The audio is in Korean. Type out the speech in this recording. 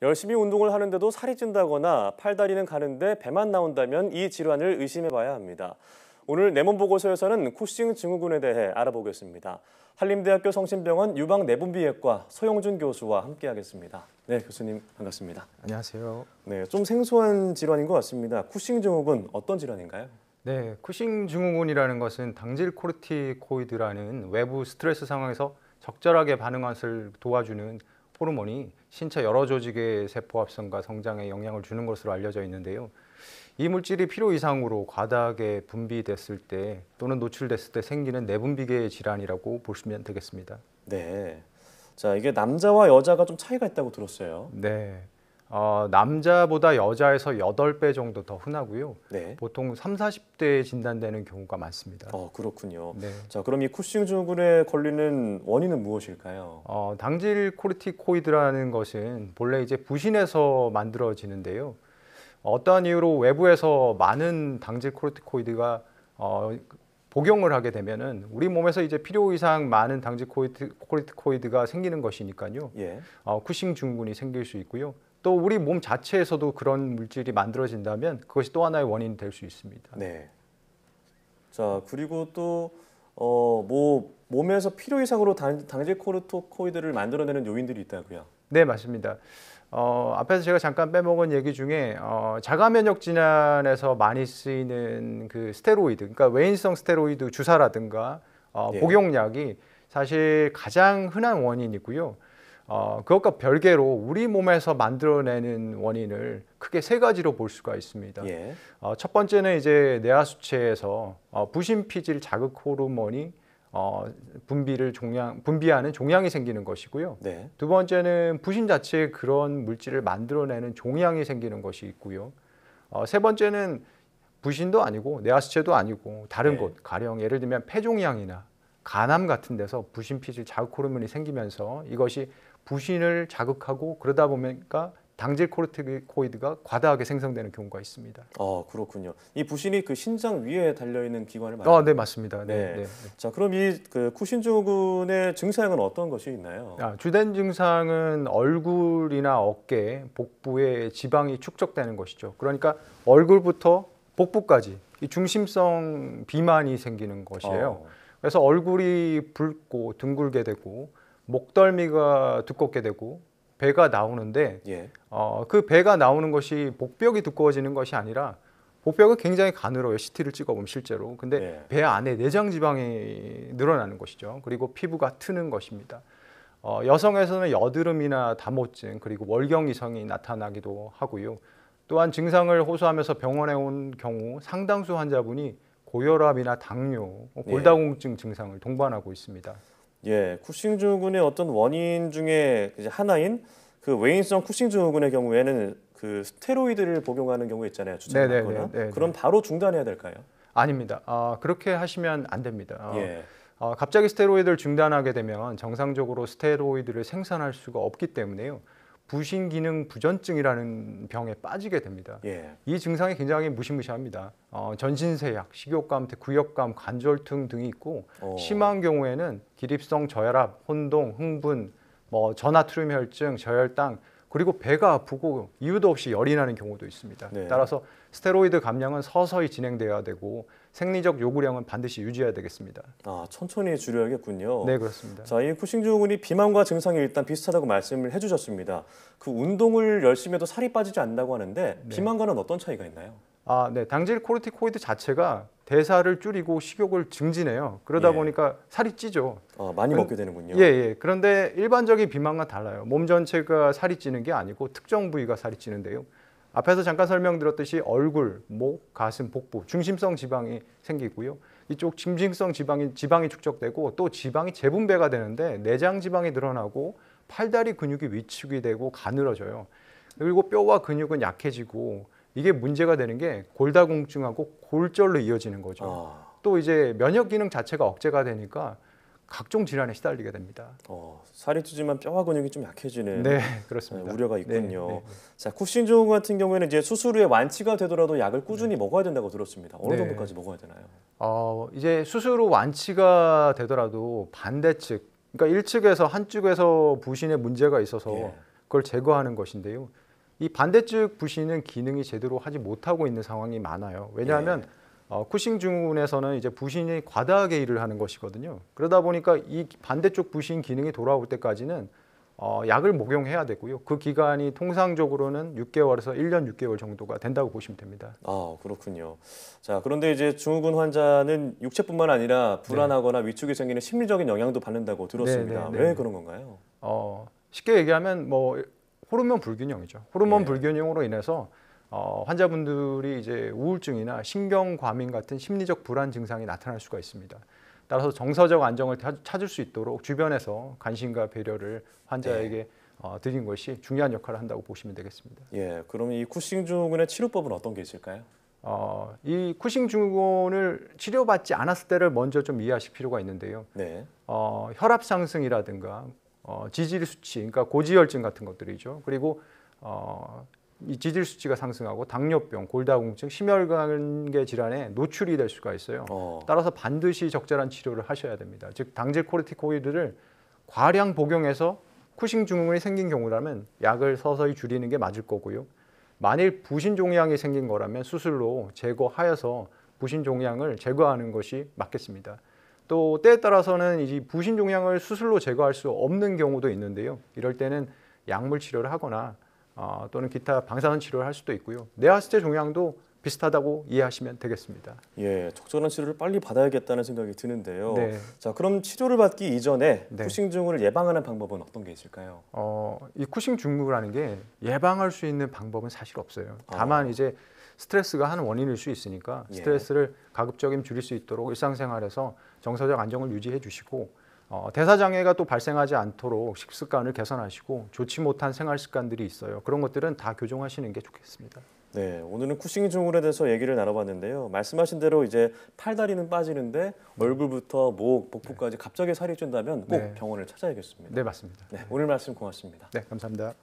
열심히 운동을 하는데도 살이 찐다거나 팔다리는 가는데 배만 나온다면 이 질환을 의심해봐야 합니다. 오늘 내 몸 보고서에서는 쿠싱 증후군에 대해 알아보겠습니다. 한림대학교 성심병원 유방내분비외과 소영준 교수와 함께하겠습니다. 네, 교수님 반갑습니다. 안녕하세요. 네, 좀 생소한 질환인 것 같습니다. 쿠싱 증후군 어떤 질환인가요? 네, 쿠싱 증후군이라는 것은 당질 코르티코이드라는 외부 스트레스 상황에서 적절하게 반응하는 것을 도와주는 호르몬이 신체 여러 조직의 세포 합성과 성장에 영향을 주는 것으로 알려져 있는데요. 이 물질이 필요 이상으로 과다하게 분비됐을 때 또는 노출됐을 때 생기는 내분비계 질환이라고 보시면 되겠습니다. 네, 자 이게 남자와 여자가 좀 차이가 있다고 들었어요. 네, 남자보다 여자에서 8배 정도 더 흔하고요. 네. 보통 3, 40대에 진단되는 경우가 많습니다. 그렇군요. 네. 자, 그럼 이 쿠싱 증후군에 걸리는 원인은 무엇일까요? 당질 코르티코이드라는 것은 본래 이제 부신에서 만들어지는데요. 어떠한 이유로 외부에서 많은 당질 코르티코이드가 복용을 하게 되면은 우리 몸에서 이제 필요 이상 많은 당질 코르티코이드가 생기는 것이니까요. 예. 쿠싱 증후군이 생길 수 있고요. 또 우리 몸 자체에서도 그런 물질이 만들어진다면 그것이 또 하나의 원인이 될 수 있습니다. 네. 자, 그리고 또 몸에서 필요 이상으로 당질 코르티코이드를 만들어내는 요인들이 있다고요? 네, 맞습니다. 앞에서 제가 잠깐 빼먹은 얘기 중에 자가 면역 질환에서 많이 쓰이는 그 스테로이드, 그러니까 외인성 스테로이드 주사라든가 예. 복용약이 사실 가장 흔한 원인이고요. 그것과 별개로 우리 몸에서 만들어내는 원인을 크게 3가지로 볼 수가 있습니다. 예. 첫 번째는 이제 뇌하수체에서 부신피질 자극 호르몬이 분비하는 종양이 생기는 것이고요. 네. 두 번째는 부신 자체에 그런 물질을 만들어내는 종양이 생기는 것이 있고요. 세 번째는 부신도 아니고 뇌하수체도 아니고 다른 네. 곳, 가령 예를 들면 폐종양이나 간암 같은 데서 부신피질 자극 호르몬이 생기면서 이것이 부신을 자극하고 그러다 보니까 당질 코르티코이드가 과다하게 생성되는 경우가 있습니다. 그렇군요. 이 부신이 그 신장 위에 달려 있는 기관을 말하는 네, 맞습니다. 네. 네. 자, 그럼 이 그 쿠싱 증후군의 증상은 어떤 것이 있나요? 주된 증상은 얼굴이나 어깨, 복부에 지방이 축적되는 것이죠. 그러니까 얼굴부터 복부까지 이 중심성 비만이 생기는 것이에요. 그래서 얼굴이 붉고 둥글게 되고 목덜미가 두껍게 되고 배가 나오는데 예. 그 배가 나오는 것이 복벽이 두꺼워지는 것이 아니라 복벽은 굉장히 가늘어요. CT를 찍어보면 실제로. 근데 네. 배 안에 내장 지방이 늘어나는 것이죠. 그리고 피부가 트는 것입니다. 여성에서는 여드름이나 다모증 그리고 월경이성이 나타나기도 하고요. 또한 증상을 호소하면서 병원에 온 경우 상당수 환자분이 고혈압이나 당뇨, 골다공증 증상을 동반하고 있습니다. 예, 쿠싱 증후군의 어떤 원인 중에 이제 하나인 그 외인성 쿠싱 증후군의 경우에는 그 스테로이드를 복용하는 경우 있잖아요. 주사받거나. 그럼 바로 중단해야 될까요? 아닙니다. 그렇게 하시면 안 됩니다. 예. 갑자기 스테로이드를 중단하게 되면 정상적으로 스테로이드를 생산할 수가 없기 때문에요. 부신 기능 부전증이라는 병에 빠지게 됩니다. 예. 이 증상이 굉장히 무시무시합니다. 전신세약, 식욕감, 구역감, 관절통 등이 있고 심한 경우에는 기립성 저혈압, 혼동, 흥분, 전아트륨 혈증, 저혈당 그리고 배가 아프고 이유도 없이 열이 나는 경우도 있습니다. 네. 따라서 스테로이드 감량은 서서히 진행돼야 되고 생리적 요구량은 반드시 유지해야 되겠습니다. 천천히 줄여야겠군요. 네, 그렇습니다. 자, 이 쿠싱 증후군이 비만과 증상이 일단 비슷하다고 말씀을 해주셨습니다. 그 운동을 열심히 해도 살이 빠지지 않는다고 하는데 비만과는 어떤 차이가 있나요? 네, 당질 코르티코이드 자체가 대사를 줄이고 식욕을 증진해요. 그러다 보니까 살이 찌죠. 많이 먹게 되는군요. 예. 그런데 일반적인 비만과 달라요. 몸 전체가 살이 찌는 게 아니고 특정 부위가 살이 찌는데요. 앞에서 잠깐 설명드렸듯이 얼굴, 목, 가슴, 복부, 중심성 지방이 생기고요. 이쪽 중심성 지방이 축적되고 또 지방이 재분배가 되는데 내장 지방이 늘어나고 팔다리 근육이 위축이 되고 가늘어져요. 그리고 뼈와 근육은 약해지고 이게 문제가 되는 게 골다공증하고 골절로 이어지는 거죠. 또 이제 면역 기능 자체가 억제가 되니까 각종 질환에 시달리게 됩니다. 살이 찌지만 뼈와 근육이 좀 약해지는 그렇습니다. 우려가 있군요. 네. 자, 쿠싱 증후군 같은 경우에는 이제 수술 후에 완치가 되더라도 약을 꾸준히 먹어야 된다고 들었습니다. 어느 정도까지 먹어야 되나요? 이제 수술 후 완치가 되더라도 반대측, 그러니까 1측에서 한쪽에서 부신에 문제가 있어서 그걸 제거하는 것인데요. 이 반대쪽 부신은 기능이 제대로 하지 못하고 있는 상황이 많아요. 왜냐하면 쿠싱 증후군에서는 이제 부신이 과다하게 일을 하는 것이거든요. 그러다 보니까 이 반대쪽 부신 기능이 돌아올 때까지는 약을 복용해야 되고요. 그 기간이 통상적으로는 6개월에서 1년 6개월 정도가 된다고 보시면 됩니다. 아, 그렇군요. 자, 그런데 이제 증후군 환자는 육체뿐만 아니라 불안하거나 위축이 생기는 심리적인 영향도 받는다고 들었습니다. 왜 그런 건가요? 쉽게 얘기하면 뭐 호르몬 불균형이죠. 호르몬 예. 불균형으로 인해서 환자분들이 이제 우울증이나 신경과민 같은 심리적 불안 증상이 나타날 수가 있습니다. 따라서 정서적 안정을 찾을 수 있도록 주변에서 관심과 배려를 환자에게 드린 것이 중요한 역할을 한다고 보시면 되겠습니다. 예, 그럼 이 쿠싱 증후군의 치료법은 어떤 게 있을까요? 이 쿠싱 증후군을 치료받지 않았을 때를 먼저 좀 이해하실 필요가 있는데요. 네. 혈압 상승이라든가 지질 수치, 그러니까 고지혈증 같은 것들이죠. 그리고 이 지질 수치가 상승하고 당뇨병, 골다공증, 심혈관계 질환에 노출이 될 수가 있어요. 따라서 반드시 적절한 치료를 하셔야 됩니다. 즉 당질 코르티코이드를 과량 복용해서 쿠싱 증후군이 생긴 경우라면 약을 서서히 줄이는 게 맞을 거고요. 만일 부신 종양이 생긴 거라면 수술로 제거하여서 부신 종양을 제거하는 것이 맞겠습니다. 또 때에 따라서는 이 부신 종양을 수술로 제거할 수 없는 경우도 있는데요. 이럴 때는 약물 치료를 하거나 또는 기타 방사선 치료를 할 수도 있고요. 뇌하수체 종양도 비슷하다고 이해하시면 되겠습니다. 예, 적절한 치료를 빨리 받아야겠다는 생각이 드는데요. 네. 자, 그럼 치료를 받기 이전에 네. 쿠싱 증후군을 예방하는 방법은 어떤 게 있을까요? 이 쿠싱 증후군이라는 게 예방할 수 있는 방법은 사실 없어요. 다만 이제 스트레스가 한 원인일 수 있으니까 스트레스를 가급적이면 줄일 수 있도록 일상생활에서 정서적 안정을 유지해 주시고 대사장애가 또 발생하지 않도록 식습관을 개선하시고 좋지 못한 생활 습관들이 있어요. 그런 것들은 다 교정하시는 게 좋겠습니다. 네, 오늘은 쿠싱 증후군에 대해서 얘기를 나눠봤는데요. 말씀하신 대로 이제 팔다리는 빠지는데 얼굴부터 목, 복부까지 갑자기 살이 찐다면 꼭 병원을 찾아야겠습니다. 네, 맞습니다. 네, 오늘 말씀 고맙습니다. 네, 감사합니다.